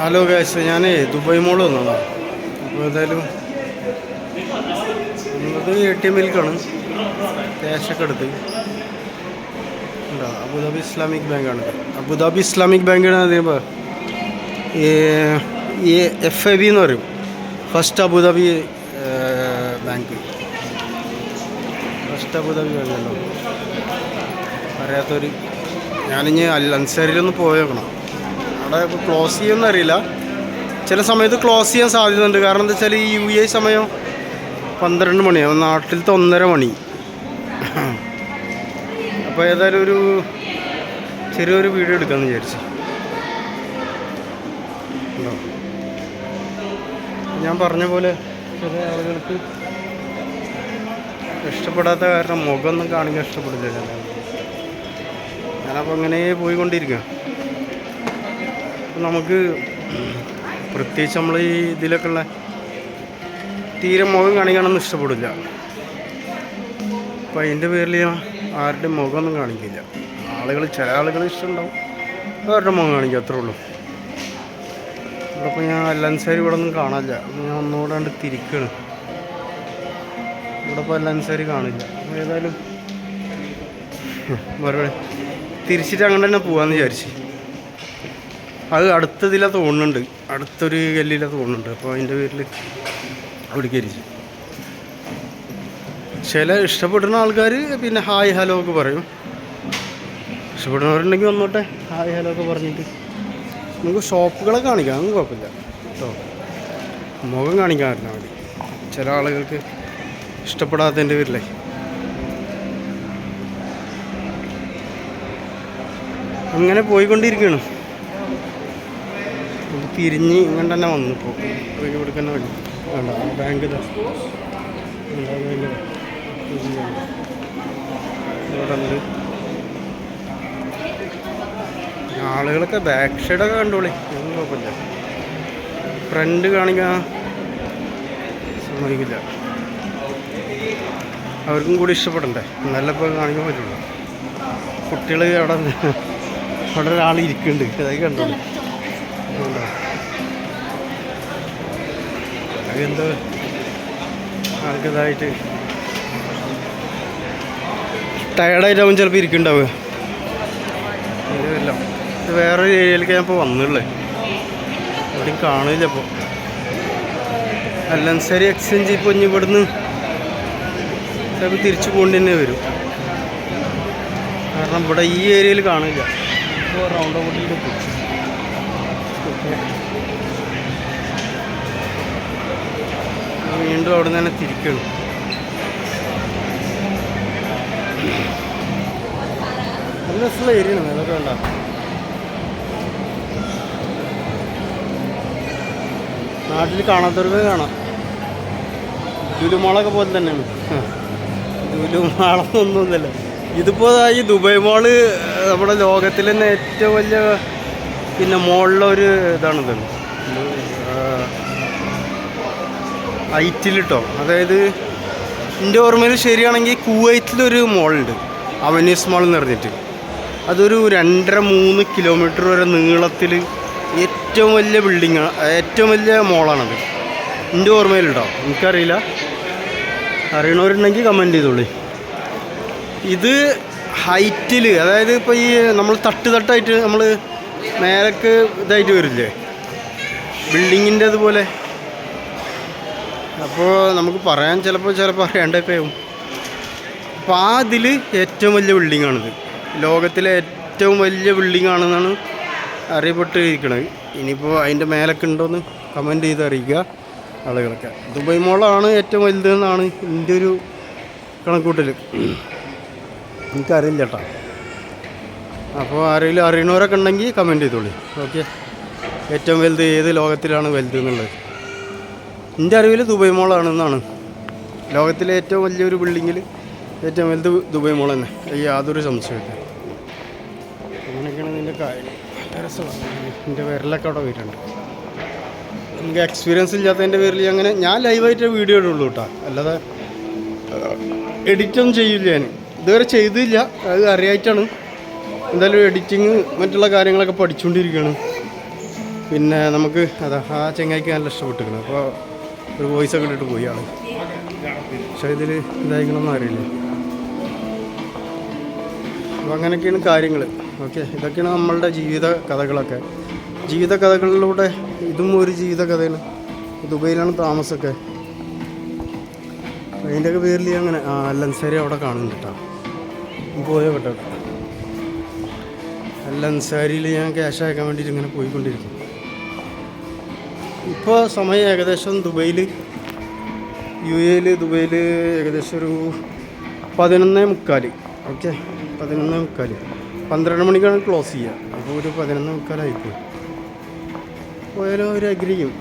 Hello guys, ഞാൻ Dubai മോള് വന്നതാണ്. അപ്പോൾ ഏതായാലും വന്നത് ATM മിൽക്കാണ്. ക്യാഷൊക്കെ എടുത്ത് ഉണ്ടോ. അബുദാബി ഇസ്ലാമിക് ബാങ്കാണ്. അബുദാബി ഇസ്ലാമിക് ബാങ്കാണ്. അതിപ്പോൾ ഈ FIB എന്ന് പറയും, first Abu Dhabi bank. First Abu Dhabi ബാങ്കല്ലോ അറിയാത്തവർ. ഞാനിനി അൽ അൻസാരിയിലൊന്ന് പോയി നോക്കണം. അവിടെ ഇപ്പോൾ ക്ലോസ് ചെയ്യുമെന്ന് അറിയില്ല. ചില സമയത്ത് ക്ലോസ് ചെയ്യാൻ സാധ്യതയുണ്ട്. കാരണം എന്താ വെച്ചാൽ ഈ UAE സമയം 12 മണിയാവും, നാട്ടിലത്തെ 1:30 മണി. അപ്പോൾ ഏതായാലും ഒരു ചെറിയൊരു വീഡിയോ എടുക്കാമെന്ന് വിചാരിച്ചു. ഞാൻ പറഞ്ഞ പോലെ ചില ആളുകൾക്ക് ഇഷ്ടപ്പെടാത്ത കാരണം മുഖമൊന്നും കാണിക്കാൻ ഇഷ്ടപ്പെടില്ല. ഞാനപ്പോൾ അങ്ങനെ പോയിക്കൊണ്ടിരിക്കുക. നമുക്ക് പ്രത്യേകിച്ച് നമ്മൾ ഈ ഇതിലൊക്കെ ഉള്ള തീരെ മുഖം കാണിക്കാനൊന്നും ഇഷ്ടപ്പെടില്ല. അപ്പം അതിൻ്റെ പേരിൽ ഞാൻ ആരുടെയും മുഖമൊന്നും കാണിക്കില്ല. ചില ആളുകൾ ഇഷ്ടമുണ്ടാവും, അവരുടെ മുഖം കാണിക്കുക, അത്രേ ഉള്ളൂ. അപ്പോൾ ഞാൻ അൽ അൻസാരി ഇവിടെ ഒന്നും കാണില്ല. ഞാൻ ഒന്നുകൂടെ കണ്ട് തിരിക്കുകയാണ്. ഇവിടെ ഇപ്പോൾ അൽ അൻസാരി കാണില്ല. ഏതായാലും മറുപടി തിരിച്ചിട്ട് അങ്ങനെ തന്നെ പോകാമെന്ന് വിചാരിച്ചു. അത് അടുത്തതിലാണ് തോന്നുന്നുണ്ട്, അടുത്തൊരു ഗല്ലിയിലാണ് തോന്നുന്നുണ്ട്. അപ്പോൾ അതിൻ്റെ പേരിൽ അവിടേക്ക് ഇരിച്ചു. ചില ഇഷ്ടപ്പെടുന്ന ആൾക്കാർ പിന്നെ ഹായ് ഹലോ ഒക്കെ പറയും. ഇഷ്ടപ്പെടുന്നവരുണ്ടെങ്കിൽ വന്നോട്ടെ, ഹായ് ഹലോ ഒക്കെ പറഞ്ഞിട്ട് നമുക്ക് ഷോപ്പുകളെ കാണിക്കാം, ഒന്നും കുഴപ്പമില്ല കേട്ടോ. മുഖം കാണിക്കാൻ പറ്റുന്ന മതി. ചില ആളുകൾക്ക് ഇഷ്ടപ്പെടാത്തതിൻ്റെ പേരിലേ. അങ്ങനെ പോയിക്കൊണ്ടിരിക്കുകയാണ്. തിരിഞ്ഞ് ഇങ്ങനെ തന്നെ വന്നിപ്പോൾ ഇവിടെ തന്നെ വഴി വേണ്ട. ബാങ്ക് ഇവിടെ ഉണ്ട്. ആളുകളൊക്കെ ബാക്ക് സൈഡൊക്കെ കണ്ടോളി, ഒന്നും കുഴപ്പമില്ല. ഫ്രണ്ട് കാണിക്കാൻ സമ്മതിക്കില്ല. അവർക്കും കൂടി ഇഷ്ടപ്പെടണ്ടേ, നല്ല ഇപ്പോൾ കാണിക്കാൻ പറ്റുള്ളൂ. കുട്ടികൾ അവിടെ ഒരാൾ ഇരിക്കുന്നുണ്ട്, അതായത് കണ്ടോളി. അതെന്തോ ആൾക്കിതായിട്ട് ടയർഡായിട്ടാവും ചിലപ്പോൾ ഇരിക്കുന്നുണ്ടാവുക. ഇതെല്ലാം ഇത് വേറൊരു ഏരിയയിലേക്ക് ഞാൻ ഇപ്പോൾ വന്നുള്ളേ. എവിടെയും കാണില്ല. ഇപ്പോൾ അൽ അൻസാരി എക്സ്ചേഞ്ച് ഇപ്പോൾ ഇനി ഇവിടുന്ന് ചിലപ്പോൾ തിരിച്ചു പോകേണ്ടി തന്നെ വരും. കാരണം ഇവിടെ ഈ ഏരിയയിൽ കാണില്ല. ഇപ്പോൾ റൗണ്ട് ഓവറിലേക്ക് പോകും. വീണ്ടും അവിടെ നിന്ന് തന്നെ തിരിക്കണം. നല്ല രസമുള്ള ഏരിയയാണ്. അതൊക്കെ വേണ്ട. നാട്ടിൽ കാണാത്തവർക്ക് കാണാം. ലുലുമാളൊക്കെ പോലെ തന്നെയാണ്. ലുലുമാളൊന്നുമില്ല. ഇതിപ്പോൾ ഈ ദുബായ് മോള് നമ്മുടെ ലോകത്തിൽ തന്നെ ഏറ്റവും വലിയ പിന്നെ മോളിലൊരു ഇതാണിത്. ഹൈറ്റിൽ കേട്ടോ. അതായത് എൻ്റെ ഓർമ്മയിൽ ശരിയാണെങ്കിൽ കുവൈറ്റിലൊരു മോളുണ്ട്, അവനീസ് മോൾ എന്ന് പറഞ്ഞിട്ട്. അതൊരു 2.5-3 കിലോമീറ്റർ വരെ നീളത്തിൽ ഏറ്റവും വലിയ ബിൽഡിങ്ങാണ്, ഏറ്റവും വലിയ മോളാണത്. എൻ്റെ ഓർമ്മയിലുണ്ടോ എനിക്കറിയില്ല. അറിയണവരുണ്ടെങ്കിൽ കമൻറ്റ് ചെയ്തോളി. ഇത് ഹൈറ്റിൽ, അതായത് ഇപ്പോൾ ഈ നമ്മൾ തട്ടായിട്ട് നമ്മൾ മേലക്ക് ഇതായിട്ട് വരില്ലേ ബിൽഡിങ്ങിൻ്റെ അതുപോലെ. അപ്പോൾ നമുക്ക് പറയാൻ ചിലപ്പോൾ അറിയാണ്ടൊക്കെ ആവും. അപ്പോൾ ആ ഇതിൽ ഏറ്റവും വലിയ ബിൽഡിങ്ങാണിത്. ലോകത്തിലെ ഏറ്റവും വലിയ ബിൽഡിങ്ങാണെന്നാണ് അറിയപ്പെട്ടിരിക്കുന്നത്. ഇനിയിപ്പോൾ അതിൻ്റെ മേലൊക്കെ ഉണ്ടോയെന്ന് കമൻറ്റ് ചെയ്ത് അറിയിക്കുക ആളുകളൊക്കെ. ദുബായ് മോളാണ് ഏറ്റവും വലുതെന്നാണ് എൻ്റെ ഒരു കണക്കൂട്ടൽ. എനിക്കറിയില്ല കേട്ടോ. അപ്പോൾ ആരെങ്കിലും അറിയണവരൊക്കെ ഉണ്ടെങ്കിൽ കമൻറ്റ് ചെയ്തോളി. ഓക്കെ, ഏറ്റവും വലുത് ഏത് ലോകത്തിലാണ് വലുത് എന്നുള്ളത്. എൻ്റെ അറിവിൽ ദുബായ് മോളാണെന്നാണ്. ലോകത്തിലെ ഏറ്റവും വലിയൊരു ബിൽഡിങ്ങിൽ ഏറ്റവും വലുത് ദുബായ് മോൾ തന്നെ, യാതൊരു സംശയമില്ല. അങ്ങനെയൊക്കെയാണ് ഇതിൻ്റെ കാര്യം. നല്ല രസമാണ്. എൻ്റെ വിരലൊക്കെ അവിടെ വരുന്നുണ്ട്. എനിക്ക് എക്സ്പീരിയൻസ് ഇല്ലാത്തതിൻ്റെ പേരിൽ ഞാൻ ലൈവായിട്ട് വീഡിയോ ഇടുള്ളൂ കേട്ടോ. അല്ലാതെ എഡിറ്റൊന്നും ചെയ്യില്ല. ഞാൻ ഇതുവരെ ചെയ്തില്ല, അത് അറിയായിട്ടാണ്. എന്തായാലും എഡിറ്റിങ് മറ്റുള്ള കാര്യങ്ങളൊക്കെ പഠിച്ചുകൊണ്ടിരിക്കുകയാണ്. പിന്നെ നമുക്ക് അതാ ആ ചെങ്ങായിക്ക് നല്ല ഇഷ്ടപ്പെട്ടിരിക്കണം. അപ്പോൾ ഒരു വോയിസ് ഒക്കെ ഇട്ടിട്ട് പോയി ആൾ. പക്ഷേ ഇതിൽ ഇതായിരിക്കണമെന്ന് അറിയില്ല. അപ്പോൾ അങ്ങനെയൊക്കെയാണ് കാര്യങ്ങൾ. ഓക്കെ, ഇതൊക്കെയാണ് നമ്മളുടെ ജീവിത കഥകളൊക്കെ. ജീവിത കഥകളിലൂടെ ഇതും ഒരു ജീവിത കഥയാണ്. ദുബൈയിലാണ് താമസമൊക്കെ. അതിൻ്റെയൊക്കെ പേരിൽ അങ്ങനെ അല്ലൻസാരി അവിടെ കാണുന്നുണ്ട് കേട്ടോ. പോയോ കേട്ടോ. അല്ലൻസാരിയിൽ ഞാൻ ക്യാഷ് അയക്കാൻ വേണ്ടിയിട്ട് ഇങ്ങനെ പോയിക്കൊണ്ടിരിക്കും. ഇപ്പോൾ സമയം ഏകദേശം ദുബൈയിൽ ദുബൈയിൽ ഏകദേശം ഒരു 11:45. ഓക്കെ, 11:45. 12 മണിക്കാണ് ക്ലോസ് ചെയ്യുക. അപ്പോൾ ഒരു 11:45 പോയാലും അവർ അഗ്രിയും.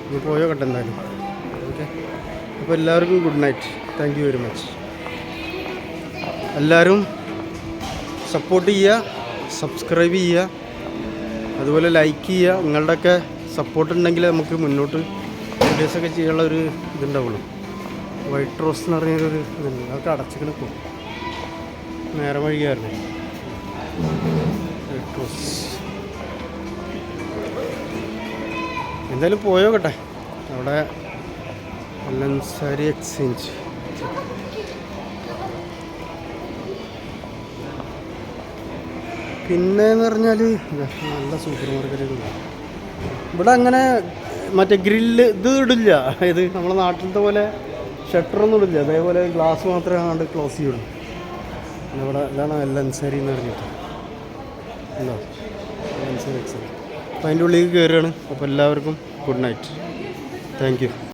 ഇനി പോയോ കേട്ടോ എന്തായാലും. ഓക്കെ, അപ്പോൾ എല്ലാവർക്കും good night. Thank you very much. എല്ലാവരും സപ്പോർട്ട് ചെയ്യുക, സബ്സ്ക്രൈബ് ചെയ്യുക, അതുപോലെ ലൈക്ക് ചെയ്യുക. നിങ്ങളുടെയൊക്കെ സപ്പോർട്ട് ഉണ്ടെങ്കിൽ നമുക്ക് മുന്നോട്ട് വീഡിയോസൊക്കെ ചെയ്യാനുള്ള ഒരു ഇതുണ്ടാവുള്ളൂ. വൈറ്റ് റോസ് എന്ന് പറഞ്ഞൊരു ഇതുണ്ട്, അതൊക്കെ അടച്ചിങ്ങനെ പോകും. നേരെ വഴിയായിരുന്നു വൈറ്റ് റോസ്. എന്തായാലും പോയോ കേട്ടെ അവിടെ അല്ലൻസാരി എക്സ്ചേഞ്ച്. പിന്നെയെന്ന് പറഞ്ഞാൽ നല്ല സൂപ്പർ മാർക്കറ്റുകൾ ഇവിടെ. അങ്ങനെ മറ്റേ ഗ്രില്ല് ഇത് ഇടില്ല. ഇത് നമ്മളെ നാട്ടിലത്തെ പോലെ ഷട്ടറൊന്നും ഇടില്ല. അതേപോലെ ഗ്ലാസ് മാത്രമേ ആണ്ട് ക്ലോസ് ചെയ്യുള്ളൂ. ഇവിടെ ഇതാണ് അല്ലൻസാരി എന്ന് പറഞ്ഞിട്ട് ഉണ്ടോ, അല്ലൻസാരി എക്സ്ചേഞ്ച്. അപ്പോൾ അതിൻ്റെ ഉള്ളിലേക്ക് കയറുകയാണ്. അപ്പോൾ എല്ലാവർക്കും ഗുഡ് നൈറ്റ്. Thank you.